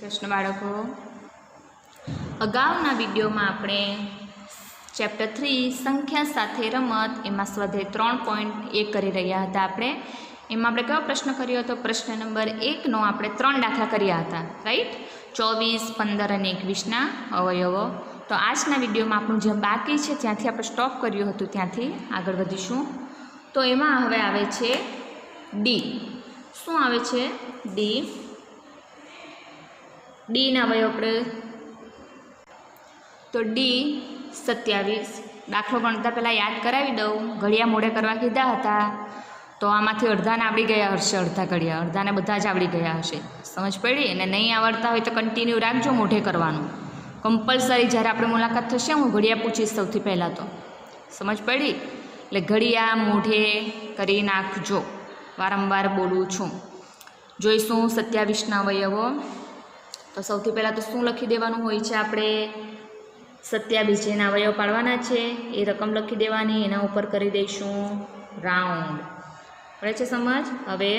કૃષ્ણ બાળકો, અગાઉના વિડીયોમાં આપણે ચેપ્ટર 3 સંખ્યા સાથે રમત એમાં સ્વાધ્યાય 3.1 કરી રહ્યા હતા. એમાં આપણે કયો પ્રશ્ન કર્યો હતો? પ્રશ્ન નંબર 1નો આપણે 3 દાખલા કર્યા હતા, રાઈટ? 24, 15 અને 21ના અવયવો. તો આજના વિડીયોમાં આપણું જે બાકી છે ત્યાંથી આપણે સ્ટોપ કર્યું હતું ત્યાંથી આગળ વધીશું. તો એમાં હવે આવે છે ડી. શું આવે છે? ડી. ડીના અવયવ આપણે તો ડી 27. દાખલો ગણતા પહેલાં યાદ કરાવી દઉં, ઘડિયા મોડે કરવા કીધા હતા તો આમાંથી અડધાને આવડી ગયા હશે, અડધા ઘડિયા, અડધાને બધા જ આવડી ગયા હશે. સમજ પડી? અને નહીં આવડતા હોય તો કન્ટિન્યુ રાખજો મોઢે કરવાનું, કમ્પલસરી. જ્યારે આપણે મુલાકાત થશે હું ઘડિયા પૂછીશ સૌથી પહેલાં. તો સમજ પડી? એટલે ઘડિયા મોઢે કરી નાખજો, વારંવાર બોલું છું. જોઈશું 27ના અવયવો. તો સૌથી પહેલાં તો શું લખી દેવાનું હોય છે? આપણે 27 જેના અવયવ પાડવાના છે એ રકમ લખી દેવાની, એના ઉપર કરી દઈશું રાઉન્ડ. પડે છે સમજ? હવે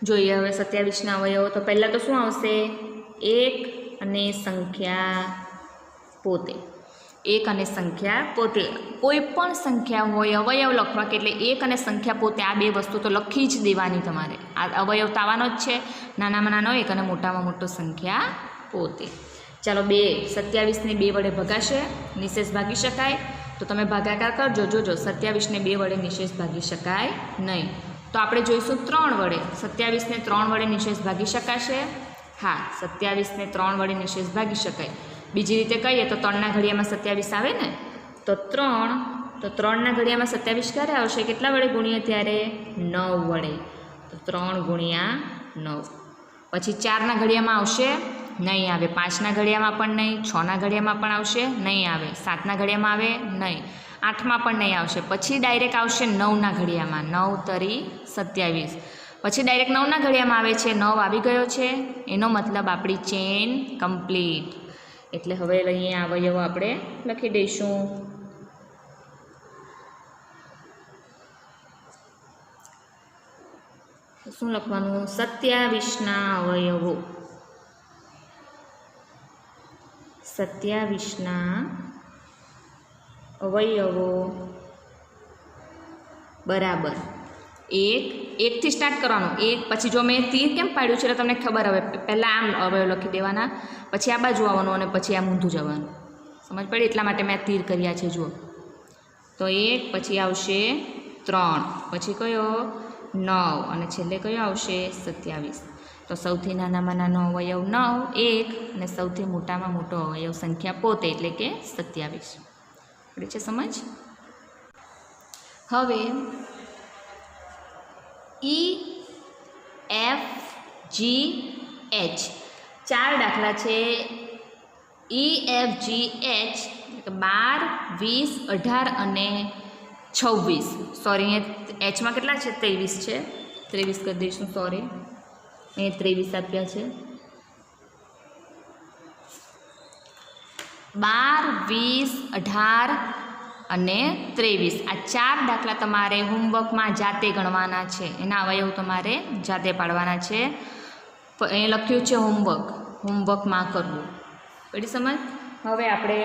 જોઈએ હવે 27ના અવયવો. તો પહેલાં તો શું આવશે? 1 અને સંખ્યા પોતે. 1 અને સંખ્યા પોતે. કોઈ પણ સંખ્યા હોય અવયવ લખવા કે એટલે 1 અને સંખ્યા પોતે, આ બે વસ્તુ તો લખી જ દેવાની તમારે. આ અવયવ તો આવવાનો જ છે, નાનામાં નાનો 1 અને મોટામાં મોટો સંખ્યા પોતે. ચાલો 27ને 2 વડે ભગાશે, નિશેષ ભાગી શકાય. તો તમે ભાગાકાર કરજો. જોજો 27ને 2 વડે નિશેષ ભાગી શકાય નહીં. તો આપણે જોઈશું 3 વડે. 27ને 3 વડે નિશેષ ભાગી શકાશે? હા, 27ને 3 વડે નિશેષ ભાગી શકાય. બીજી રીતે કહીએ તો 3ના ઘડિયામાં 27 આવે ને, તો 3ના ઘડિયામાં 27 ક્યારે આવશે? કેટલા વડે ગુણીએ ત્યારે? 9 વડે. તો 3 ગુણ્યા 9. પછી 4ના ઘડિયામાં આવશે? નહીં આવે. 5ના ઘડિયામાં પણ નહીં. 6ના ઘડિયામાં પણ આવશે? નહીં આવે. 7ના ઘડિયામાં આવે? નહીં. 8માં પણ નહીં આવશે. પછી ડાયરેક્ટ આવશે 9ના ઘડિયામાં. 9 તરી 27. પછી ડાયરેક્ટ 9ના ઘડિયામાં આવે છે. 9 આવી ગયો છે, એનો મતલબ આપણી ચેન કમ્પ્લીટ. એટલે હવે અહીંયા અવયવો આપણે લખી દઈશું. શું લખવાનું? 27ના અવયવો. 27ના અવયવો બરાબર 1 થી સ્ટાર્ટ કરવાનું. 1 પછી જો મેં તીર કેમ પાડ્યું છે એટલે તમને ખબર હવે. પહેલાં આમ અવયવ લખી દેવાના, પછી આ બાજુ આવવાનું અને પછી આમ ઊંધું જવાનું. સમજ પડી? એટલા માટે મેં તીર કર્યા છે. જુઓ તો 1, પછી આવશે 3, પછી કયો? 9 અને છેલ્લે કયો આવશે? 27. તો સૌથી નાનામાં નાનો અવયવ 9, 1 અને સૌથી મોટામાં મોટો અવયવ સંખ્યા પોતે એટલે કે 27. પડે છે સમજ? હવે E, F, G, H 4 દાખલા છે. E, F, G, H 12, 20, 18 અને 26. સોરી, અહીંયા Hમાં કેટલા છે? 23 છે. 23 કરી દઈશું. સોરી, અહીંયા 23 આપ્યા છે. 12, 20, 18 અને 23. આ 4 દાખલા તમારે હોમવર્કમાં જાતે ગણવાના છે. એના અવયવ તમારે જાતે પાડવાના છે. અહીં લખ્યું છે હોમવર્કમાં કરવું. પડી સમજ? હવે આપણે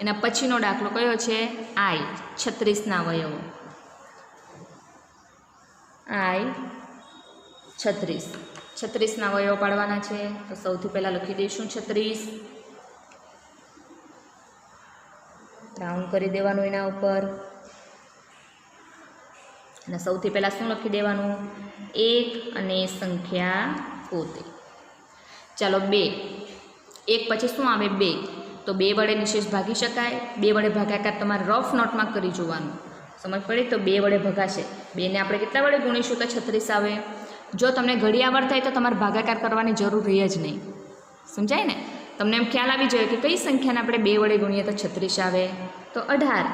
એના પછીનો દાખલો કયો છે? I 36ના અવયવો. I 36ના અવયવો પાડવાના છે. તો સૌથી પહેલાં લખી દઈશું 36. રાઉન્ડ કરી દેવાનું એના ઉપર. અને સૌથી પહેલાં શું લખી દેવાનું? 1 અને સંખ્યા પોતે. ચાલો 2. 1 પછી શું આવે? 2. તો 2 વડે નિશેષ ભાગી શકાય? 2 વડે ભાગાકાર તમારે રફ નોટમાં કરી જોવાનું. સમજ પડી? તો 2 વડે ભગાશે. 2ને આપણે કેટલા વડે ગુણીશું તો 36 આવે. જો તમને ઘડી આવડતા હોય તો તમારે ભાગાકાર કરવાની જરૂર રહે જ નહીં. સમજાય ને? તમને એમ ખ્યાલ આવી જાય કે કઈ સંખ્યાને આપણે 2 વડે ગુણીએ તો 36 આવે? તો 18.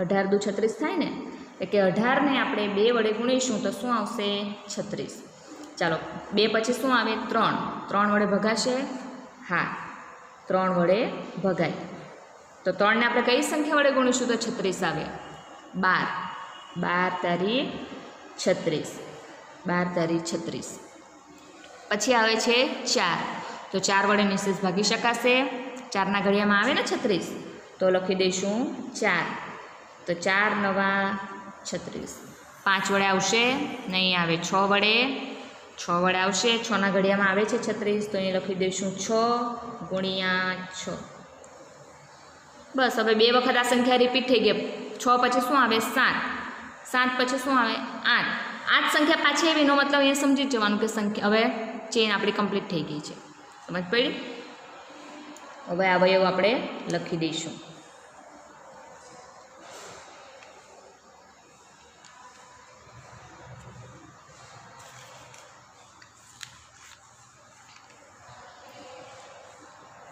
18 દુ 36 થાય ને, એટલે કે 18ને આપણે 2 વડે ગુણીશું તો શું આવશે? 36. ચાલો 2 પછી શું આવે? 3. 3 વડે ભગાશે? હા, 3 વડે ભગાય. તો 3ને આપણે કઈ સંખ્યા વડે ગુણીશું તો 36 આવે? 12. 12 તારીખ 36. 12 તારી 36. પછી આવે છે 4. તો 4 વડે નિશેષ ભાગી શકાશે. 4ના ઘડિયામાં આવે ને 36, તો લખી દઈશું 4. તો 4 નવા 36. 5 વડે આવશે નહીં, આવે 6 વડે. 6 વડે આવશે. 6ના ઘડિયામાં આવે છે 36, તો અહીં લખી દઈશું 6 ગુણ્યા 6. બસ હવે 2 વખત આ સંખ્યા રિપીટ થઈ ગઈ. 6 પછી શું આવે? 7. 7 પછી શું આવે? 8. 8 સંખ્યા પાછી આવી, એનો મતલબ અહીંયા સમજી જ જવાનું કે સંખ્યા હવે ચેન આપણી કમ્પ્લીટ થઈ ગઈ છે. સમજ પડી? હવે અવયવ આપણે લખી દઈશું.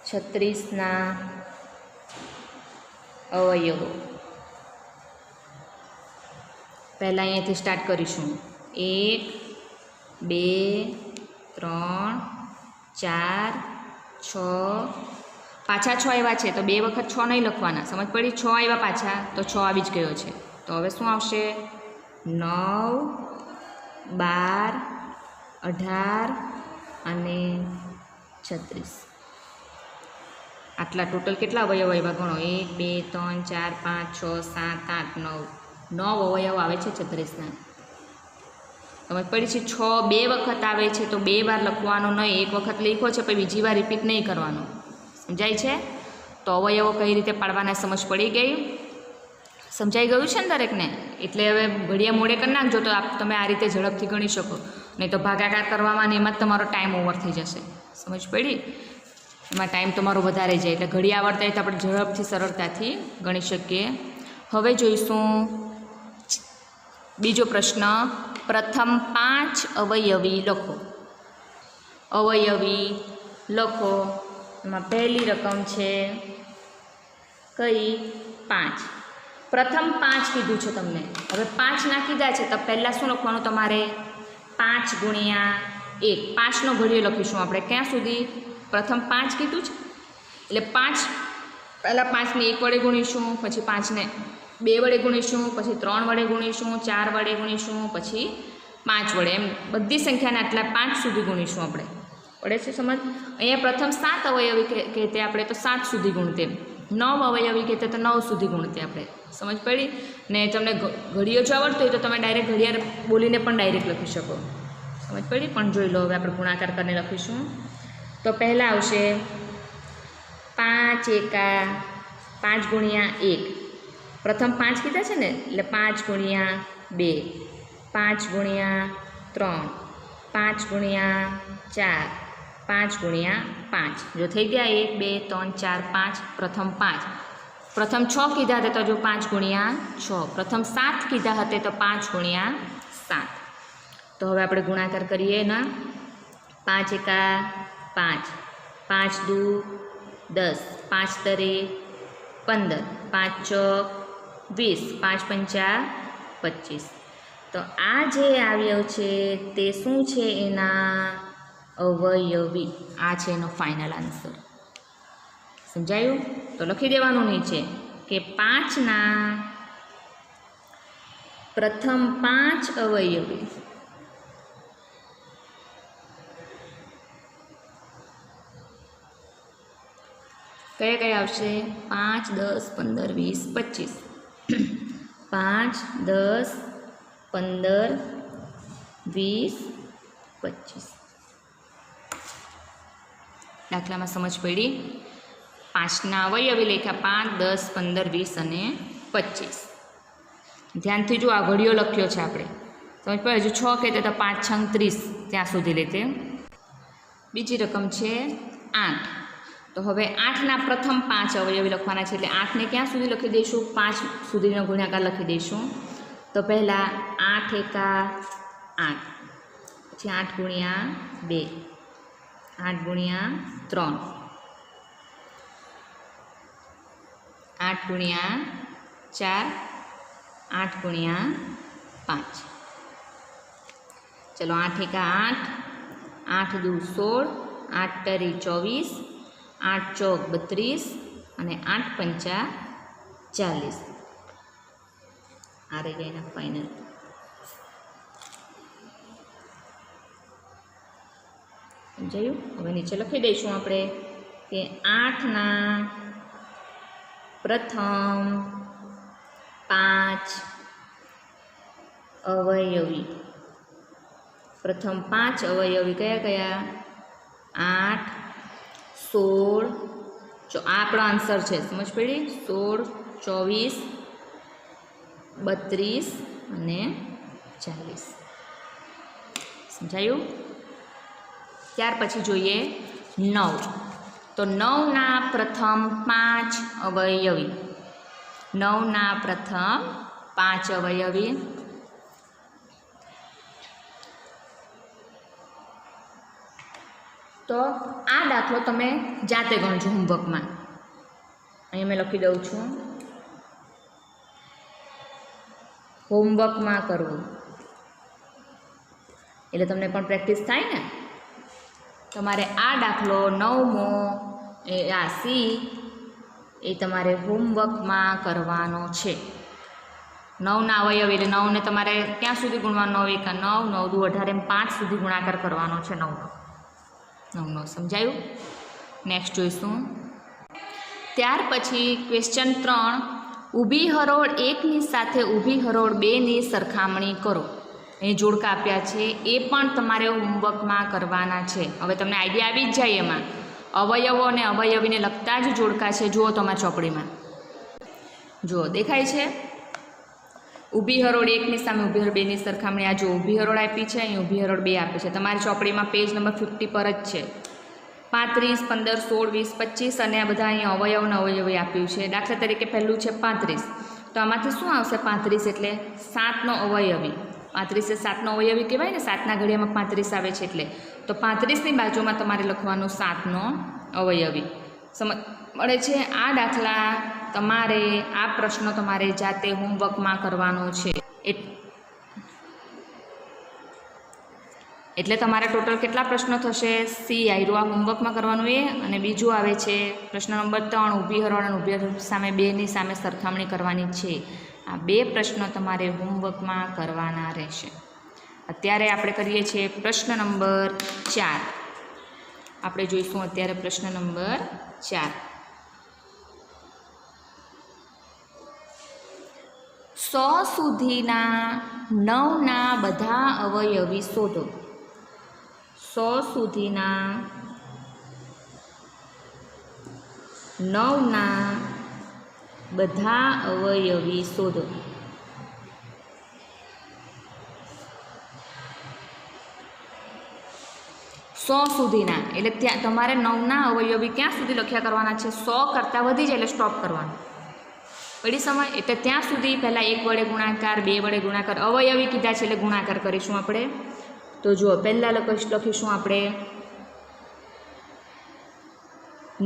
છત્રીસના અવયવો પહેલાં અહીંયાથી સ્ટાર્ટ કરીશું. 1 2 3 4 6. પાછા 6 આવ્યા છે, તો 2 વખત 6 નહીં લખવાના. સમજ પડી? 6 આવ્યા પાછા, તો 6 આવી જ ગયો છે. તો હવે શું આવશે? 9 12 18 અને 36. આટલા ટોટલ કેટલા અવયવ આવ્યા ગણો? 1 2 3 4 5 6 7 8 9. 9 અવયવ આવે છે 36ના. સમજ પડી છે? 6 2 વખત આવે છે, તો 2 વાર લખવાનો નહીં. 1 વખત લખ્યો છે પછી બીજી વાર રિપીટ નહીં કરવાનો. સમજાય છે? તો અવયવો કઈ રીતે પાડવાના સમજ પડી ગઈ? સમજાઈ ગયું છે ને દરેકને? એટલે હવે ઘડિયા મોડે કરી નાખજો, તો તમે આ રીતે ઝડપથી ગણી શકો. નહીં તો ભાગાકાર કરવામાં ને એમાં જ તમારો ટાઈમ ઓવર થઈ જશે. સમજ પડી? એમાં ટાઈમ તમારો વધારે જાય. એટલે ઘડી આવડતા હોય તો આપણે ઝડપથી સરળતાથી ગણી શકીએ. હવે જોઈશું બીજો પ્રશ્ન. પ્રથમ 5 અવયવી લખો. અવયવી લખો. એમાં પહેલી રકમ છે કઈ? 5. પ્રથમ 5 કીધું છે તમને. હવે 5 ના કીધા છે તો પહેલાં શું લખવાનું તમારે? 5 ગુણ્યા 1. 5નો ઘડિયો લખીશું આપણે. ક્યાં સુધી? પ્રથમ 5 કીધું છે એટલે 5 પહેલાં 5ને 1 વડે ગુણીશું, પછી 5ને 2 વડે ગુણીશું, પછી 3 વડે ગુણીશું, 4 વડે ગુણીશું, પછી 5 વડે. એમ બધી સંખ્યાને આટલા 5 સુધી ગુણીશું આપણે. પડે છે સમજ? અહીંયા પ્રથમ 7 અવયવી કહેતે આપણે તો 7 સુધી ગુણતે. 9 અવયવી કહેતે તો 9 સુધી ગુણતે આપણે. સમજ પડી ને? તમને ઘડિયો જો આવડતો હોય તો તમે ડાયરેક્ટ ઘડિયાળ બોલીને પણ ડાયરેક્ટ લખી શકો. સમજ પડી? પણ જોઈ લો. હવે આપણે ગુણાકાર કરીને લખીશું. તો પહેલાં આવશે 5 એકા 5 ગુણ્યા 1. પ્રથમ 5 કીધા છે ને, એટલે 5 ગુણ્યા 2, 5 ગુણ્યા 3, 5 ગુણ્યા 4, 5 ગુણ્યા 5. જો થઈ ગયા 1 2 3 4 5. પ્રથમ 5. પ્રથમ 6 કીધા હતા તો જો 5 ગુણ્યા 6. પ્રથમ 7 કીધા હતા તો 5 ગુણ્યા 7. તો હવે આપણે ગુણાકાર કરીએ ના. 5 એકા 5, 5 દુ 10, 5 તરે 15, 5 ચોક 20, 5 પંચા 25. તો આ જે અવયવ છે તે શું છે? એના અવયવી. આ છે એનો ફાઇનલ આન્સર. સમજાયું? તો લખી દેવાનું નીચે કે 5ના પ્રથમ 5 અવયવી. કયા કયા આવશે? 5 10 15 20 25. 5 10 15 20 25. દાખલામાં સમજ પડી? 5ના અવયવી લખ્યા 5 10 15 20 અને 25. ધ્યાનથી જો આ ઘડિયો લખ્યો છે આપણે. સમજ પડે? હજુ 6 કહેતે તો 5 6 30 ત્યાં સુધી લેતે. બીજી રકમ છે 8. તો હવે 8ના પ્રથમ 5 અવયવી લખવાના છે. એટલે 8ને ક્યાં સુધી લખી દઈશું? 5 સુધીનો ગુણાકાર લખી દઈશું. તો પહેલાં 8 એકા 8, પછી 8 ગુણ્યા 2, 8 ગુણ્યા 3, 8 ગુણ્યા 4, 8 ગુણ્યા 5. ચલો 8 એકા 8, 8 દુ 16, 8 તરી 24, 8 ચોક 32 અને 8 પંચા 40. આ રહી ગયા એના ફાઇનલ. समझाયું? हवे नीचे लखी दईशुं आपणे के 8 प्रथम 5 अवयवी। प्रथम 5 अवयवी कया कया? 8, 16, आ आपणो आंसर छे, समझ पड़ी? 16, 24, 32 અને 40। समझाયું? ત્યાર પછી જોઈએ 9। તો 9 પ્રથમ 5 અવયવી। 9 પ્રથમ 5 અવયવી। તો આ દાખલો તમે જાતે ગણજો હોમવર્કમાં। અહીં મેં લખી દઉં છું, હોમવર્કમાં કરવું, એટલે તમને પણ પ્રેક્ટિસ થાય ને। તમારે આ દાખલો 9મો આ સી એ તમારે હોમવર્કમાં કરવાનો છે। 9 અવયવી એટલે 9ને તમારે ક્યાં સુધી ગુણવાનો? 9 1 9, 9 2 18 એમ 5 સુધી ગુણાકાર કરવાનો છે 9નો। સમજાયું? નેક્સ્ટ જોઈશું। ત્યાર પછી ક્વેશ્ચન 3, ઊભી હરોળ 1ની સાથે ઊભી હરોળ 2ની સરખામણી કરો। અહીં જોડકા આપ્યા છે, એ પણ તમારે હોમવર્કમાં કરવાના છે। હવે તમને આઈડિયા આવી જ જાય એમાં। અવયવો અને અવયવીને લગતા જ જોડકા છે। જુઓ તમારી ચોપડીમાં, જુઓ દેખાય છે? ઊભી હરોળ 1ની સામે ઊભી હરોળ 2ની સરખામણી। આ જો ઊભી હરોળ આપી છે, અહીં ઊભી હરોળ 2 આપી છે। તમારી ચોપડીમાં પેજ નંબર 50 પર જ છે। 35, 15, 16, 20, 25 અને આ બધા અહીં અવયવ અને અવયવી આપ્યું છે। દાખલા તરીકે પહેલું છે 35, તો આમાંથી શું આવશે? 35 એટલે 7નો અવયવી। 35 એ 7નો અવયવી કહેવાય ને, 7ના ઘડિયામાં 35 આવે છે એટલે। તો 35ની બાજુમાં તમારે લખવાનું 7નો અવયવી। સમજ મળે છે? આ દાખલા તમારે, આ પ્રશ્નો તમારે જાતે હોમવર્કમાં કરવાનો છે। એટલે તમારે ટોટલ કેટલા પ્રશ્નો થશે? સી આયરું આ હોમવર્કમાં કરવાનું એ, અને બીજું આવે છે પ્રશ્ન નંબર 3, ઊભી હરોળ અને ઊભી હરોળ સામે 2ની સામે સરખામણી કરવાની છે। આ 2 પ્રશ્નો તમારે હોમવર્કમાં કરવાના રહેશે। અત્યારે આપણે કરીએ છીએ પ્રશ્ન નંબર 4। આપણે જોઈશું અત્યારે પ્રશ્ન નંબર 4। 100 સુધીના 9ના બધા અવયવી શોધો। 100 સુધીના 9ના બધા અવયવી શોધો। સો સુધીના એટલે ત્યાં તમારે 9ના અવયવી ક્યાં સુધી લખ્યા કરવાના છે? 100 કરતાં વધી જાય એટલે સ્ટોપ કરવાનું। પડી સમય? એટલે ત્યાં સુધી પહેલાં 1 વડે ગુણાકાર, 2 વડે ગુણાકાર, અવયવી કીધા છે એટલે ગુણાકાર કરીશું આપણે। તો જુઓ, પહેલાં લખીશું આપણે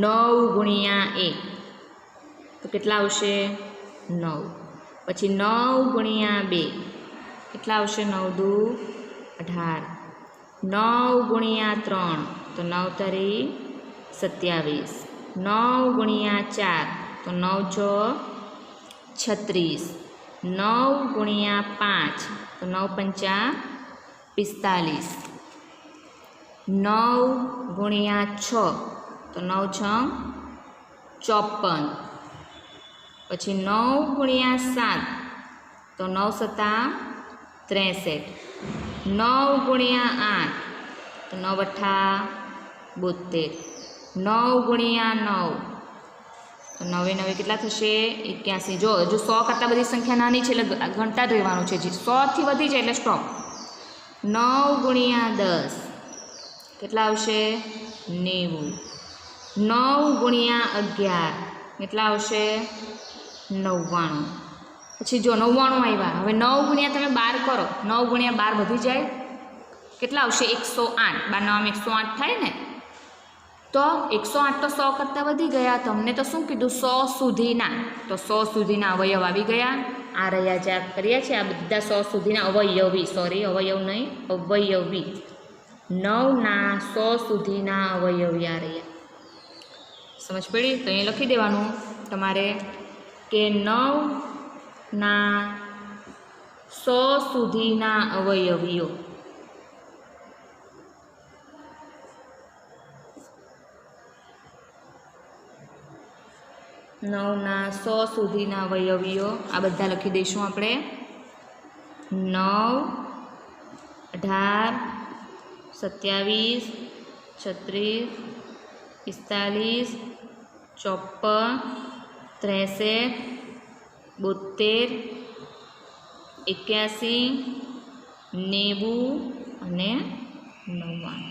9 ગુણ્યા 1, તો કેટલા આવશે? 9। પછી 9 ગુણ્યા 2, કેટલા આવશે? 9 દુ 18। 9 ગુણ્યા 3, તો 9 તરી 27। 9 ગુણ્યા 4, તો 9 ચોક 36। 9 ગુણ્યા 5, તો 9 પંચા 45। 9 ગુણ્યા 6, તો 9 છંગ 54। પછી 9 ગુણ્યા 7, તો 9 સત્તા 63। 9 ગુણ્યા 8, તો 9 અઠ્ઠા 72। 9 ગુણ્યા 9, તો 9 9 કેટલા થશે? 81। જો 100 કરતાં બધી સંખ્યા નાની છે એટલે ગણતા જ રહેવાનું છે। જે 100થી વધી જાય એટલે સ્ટોપ। 9 ગુણ્યા 10, કેટલા આવશે? 90। 9 ગુણ્યા 11, કેટલા આવશે? 99। પછી જો 99 આવ્યા, હવે 9 ગુણ્યા તમે 12 કરો, 9 ગુણ્યા 12 વધી જાય, કેટલા આવશે? 108। 12 108 થાય ને? તો 108 તો 100 કરતાં વધી ગયા। તમને તો શું કીધું? 100 સુધીના, તો 100 સુધીના અવયવ આવી ગયા। આ રહ્યા જે કર્યા છે આ બધા 100 સુધીના અવયવી, સોરી અવયવ નહીં, અવયવી। 9ના 100 સુધીના અવયવી આ રહ્યા। સમજ પડી? તો અહીં લખી દેવાનું તમારે કે 9ના 100 સુધીના અવયવીઓ। 9ના 100 સુધીના અવયવીઓ આ બધા લખી દઈશું આપણે. 9, 18, 27, 36, 45, 54, 63, 72, 81, 90 અને 99.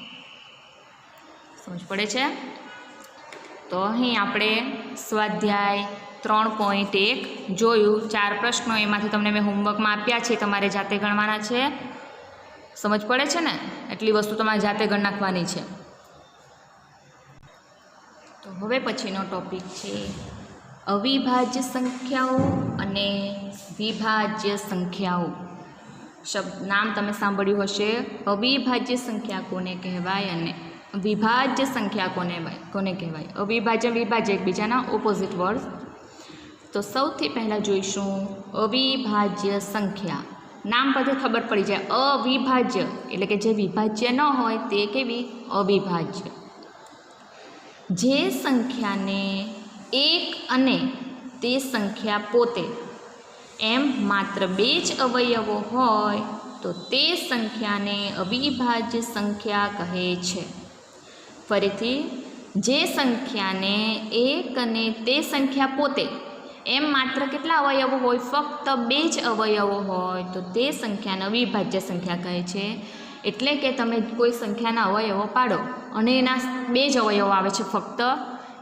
સમજ પડે છે? તો અહીં આપણે સ્વાધ્યાય 3.1 જોયું. 4 પ્રશ્નો એમાંથી તમને મેં હોમવર્કમાં આપ્યા છે, તમારે જાતે ગણવાના છે. સમજ પડે છે ને? એટલી વસ્તુ તમારે જાતે ગણ નાખવાની છે. તો હવે પછીનો ટોપિક છે અવિભાજ્ય સંખ્યાઓ અને વિભાજ્ય સંખ્યાઓ. નામ તમે સાંભળ્યું હશે. અવિભાજ્ય સંખ્યા કોને કહેવાય અને વિભાજ્ય સંખ્યા કોને કહેવાય. અવિભાજ્ય વિભાજ્ય એકબીજાના ઓપોઝિટ વર્ડ. તો સૌથી પહેલાં જોઈશું અવિભાજ્ય સંખ્યા. નામ પરથી ખબર પડી જાય. અવિભાજ્ય એટલે કે જે વિભાજ્ય ન હોય તે કેવી? અવિભાજ્ય. જે સંખ્યાને એક અને તે સંખ્યા પોતે એમ માત્ર 2 જ અવયવો હોય તો તે સંખ્યાને અવિભાજ્ય સંખ્યા કહે છે. ફરીથી, જે સંખ્યાને એક અને તે સંખ્યા પોતે એમ માત્ર કેટલા અવયવો હોય? ફક્ત 2 જ અવયવો હોય તો તે સંખ્યાને અવિભાજ્ય સંખ્યા કહે છે. એટલે કે તમે કોઈ સંખ્યાના અવયવો પાડો અને એના 2 જ અવયવો આવે છે ફક્ત.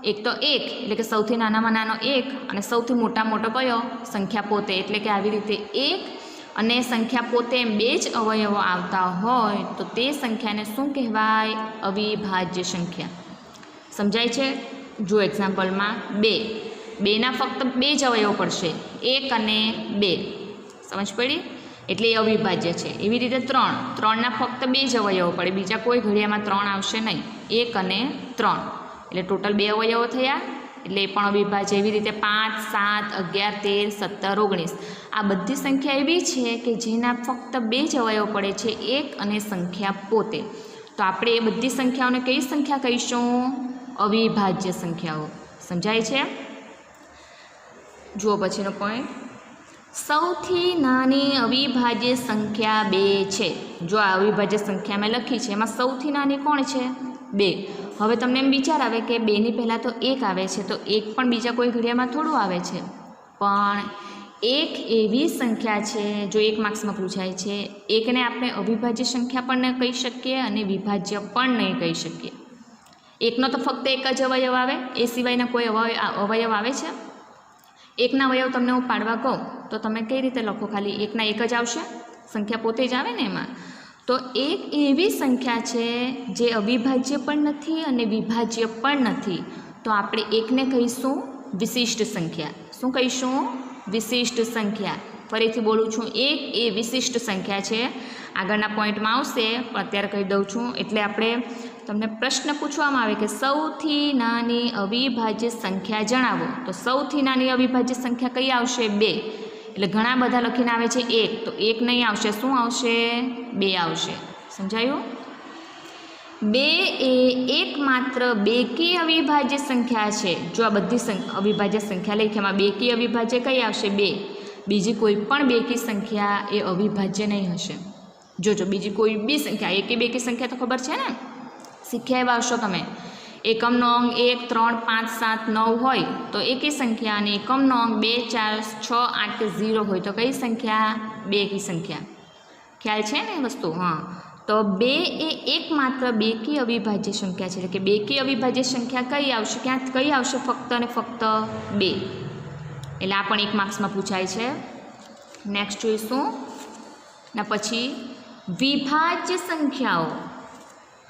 એક તો 1 એટલે કે સૌથી નાનામાં નાનો 1 અને સૌથી મોટા મોટો કયો? સંખ્યા પોતે. એટલે કે આવી રીતે 1 અને સંખ્યા પોતે એમ 2 જ અવયવો આવતા હોય તો તે સંખ્યાને શું કહેવાય? અવિભાજ્ય સંખ્યા. સમજાય છે? જો એક્ઝામ્પલમાં 2ના ફક્ત 2 જ અવયવો પડશે, 1 અને 2. સમજ પડી? એટલે એ અવિભાજ્ય છે. એવી રીતે 3ના ફક્ત 2 જ અવયવો પડે, બીજા કોઈ ઘડિયામાં 3 આવશે નહીં. 1 અને 3 એટલે ટોટલ 2 અવયવો થયા, એટલે એ પણ અવિભાજ્ય. એવી રીતે 5, 7, 11, 13, 17, 19 આ બધી સંખ્યા એવી છે કે જેના ફક્ત 2 જ અવયવો પડે છે, 1 અને સંખ્યા પોતે. તો આપણે એ બધી સંખ્યાઓને કઈ સંખ્યા કહીશું? અવિભાજ્ય સંખ્યાઓ. સમજાય છે? જુઓ પછીનો પોઈન્ટ. સૌથી નાની અવિભાજ્ય સંખ્યા 2 છે. જો આ અવિભાજ્ય સંખ્યા મેં લખી છે એમાં સૌથી નાની કોણ છે? 2. હવે તમને એમ વિચાર આવે કે 2ની પહેલાં તો 1 આવે છે, તો 1 પણ બીજા કોઈ ઘડિયામાં થોડું આવે છે. પણ 1 એવી સંખ્યા છે, જો 1 માર્ક્સમાં પૂછાય છે, 1ને આપણે અવિભાજ્ય સંખ્યા પણ ન કહી શકીએ અને વિભાજ્ય પણ નહીં કહી શકીએ. 1નો તો ફક્ત 1 જ અવયવ આવે, એ સિવાયના કોઈ અવયવ આવે છે? 1ના અવયવ તમને હું પાડવા કહું તો તમે કઈ રીતે લખો? ખાલી 1ના 1 જ આવશે, સંખ્યા પોતે જ આવે ને એમાં. તો 1 એવી સંખ્યા છે જે અવિભાજ્ય પણ નથી અને વિભાજ્ય પણ નથી. તો આપણે 1ને કહીશું વિશિષ્ટ સંખ્યા. શું કહીશું? વિશિષ્ટ સંખ્યા. ફરીથી બોલું છું, 1 એ વિશિષ્ટ સંખ્યા છે. આગળના પોઈન્ટમાં આવશે પણ અત્યારે કહી દઉં છું. એટલે આપણે તમને પ્રશ્ન પૂછવામાં આવે કે સૌથી નાની અવિભાજ્ય સંખ્યા જણાવો, તો સૌથી નાની અવિભાજ્ય સંખ્યા કઈ આવશે? 2. એટલે ઘણા બધા લખીને આવે છે 1, તો 1 નહીં આવશે. શું આવશે? 2 આવશે. સમજાયું? 2 એ એકમાત્ર બેકી અવિભાજ્ય સંખ્યા છે. જો આ બધી અવિભાજ્ય સંખ્યા લખી એમાં બેકી અવિભાજ્ય કઈ આવશે? 2. બીજી કોઈ પણ બેકી સંખ્યા એ અવિભાજ્ય નહીં હશે. જોજો, બીજી કોઈ બી સંખ્યા, એકી બેકી સંખ્યા તો ખબર છે ને, શીખ્યા એવા હશો તમે. એકમનો અંક 1, 3, 5, 7, 9 હોય તો એકી સંખ્યા, અને એકમનો અંક 2, 4, 6, 8 કે 0 હોય તો કઈ સંખ્યા? બેકી સંખ્યા. ખ્યાલ છે ને એ વસ્તુ? હા. તો 2 એ એકમાત્ર બેકી અવિભાજ્ય સંખ્યા છે. એટલે કે બેકી અવિભાજ્ય સંખ્યા કઈ આવશે? કઈ આવશે? ફક્ત અને ફક્ત 2. એટલે આ પણ 1 માર્ક્સમાં પૂછાય છે. નેક્સ્ટ જોઈશું. ના પછી વિભાજ્ય સંખ્યાઓ.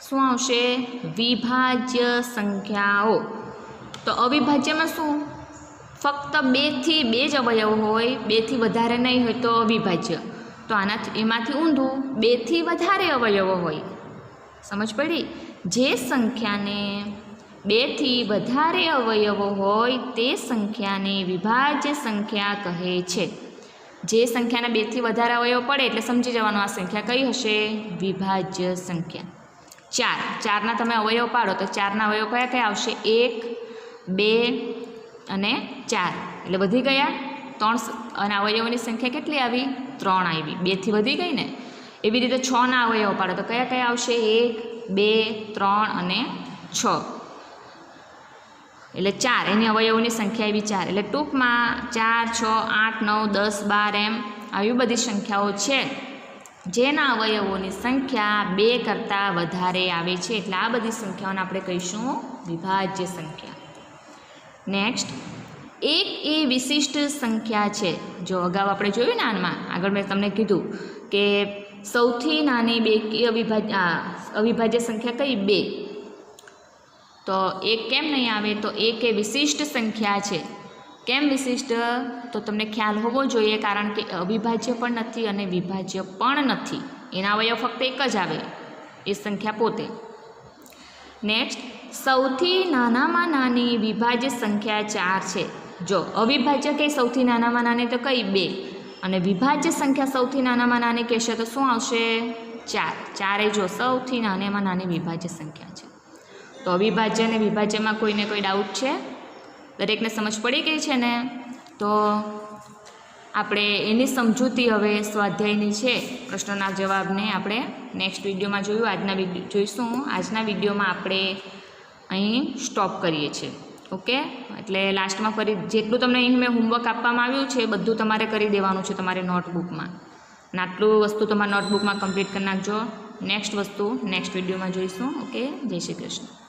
શું આવશે? વિભાજ્ય સંખ્યાઓ. તો અવિભાજ્યમાં શું? ફક્ત 2 થી 2 જ અવયવ હોય, 2 થી વધારે નહીં હોય તો અવિભાજ્ય. તો એમાંથી ઊંધું 2 થી વધારે અવયવો હોય. સમજ પડી? જે સંખ્યાને 2 થી વધારે અવયવો હોય તે સંખ્યાને વિભાજ્ય સંખ્યા કહે છે. જે સંખ્યાને 2 થી વધારે અવયવ પડે એટલે સમજી જવાનું આ સંખ્યા કઈ હશે? વિભાજ્ય સંખ્યા. 4ના તમે અવયવ પાડો તો 4ના અવયવ કયા કયા આવશે? 1, 2, અને 4 એટલે વધી ગયા 3 અને અવયવોની સંખ્યા કેટલી આવી 3 આવી 2થી વધી ગઈ ને. એવી રીતે 6ના અવયવો પાડો તો કયા કયા આવશે 1 2 3 અને 6 એટલે 4 એની અવયવોની સંખ્યા આવી 4 એટલે ટૂંકમાં 4 6 8 9 10 12 એમ આવી બધી સંખ્યાઓ છે જેના અવયવોની સંખ્યા 2 કરતાં વધારે આવે છે એટલે આ બધી સંખ્યાઓને આપણે કહીશું વિભાજ્ય સંખ્યા. નેક્સ્ટ એક એ વિશિષ્ટ સંખ્યા છે. જો અગાઉ આપણે જોયું ને આમાં આગળ મેં તમને કીધું કે સૌથી નાની બેકી અવિભાજ્ય સંખ્યા કઈ 2. તો એક કેમ નહીં આવે તો એક એ વિશિષ્ટ સંખ્યા છે. કેમ વિશિષ્ટ તો તમને ખ્યાલ હોવો જોઈએ કારણ કે અવિભાજ્ય પણ નથી અને વિભાજ્ય પણ નથી. એના અવયવ ફક્ત એક જ આવે એ સંખ્યા પોતે. નેક્સ્ટ સૌથી નાનામાં નાની વિભાજ્ય સંખ્યા 4 છે. જો અવિભાજ્ય કઈ સૌથી નાનામાં નાની તો કઈ 2 અને વિભાજ્ય સંખ્યા સૌથી નાનામાં નાની કહેશે તો શું આવશે 4. 4 એ જો સૌથી નાનામાં નાની વિભાજ્ય સંખ્યા છે. તો અવિભાજ્ય અને વિભાજ્યમાં કોઈને કોઈ ડાઉટ છે? દરેકને સમજ પડી ગઈ છે ને? તો આપણે એની સમજૂતી હવે સ્વાધ્યાયની છે પ્રશ્નોના જવાબને આપણે નેક્સ્ટ વિડીયોમાં જોઈશું. આજના વિડીયોમાં આપણે અહીં સ્ટોપ કરીએ છીએ. ઓકે, એટલે લાસ્ટમાં ફરી જેટલું તમને અહીં મેં હોમવર્ક આપવામાં આવ્યું છે બધું તમારે કરી દેવાનું છે તમારે નોટબુકમાં. અને આટલું વસ્તુ તમારા નોટબુકમાં કમ્પ્લીટ કરી નાખજો. નેક્સ્ટ વસ્તુ નેક્સ્ટ વિડીયોમાં જોઈશું. ઓકે, જય શ્રી કૃષ્ણ.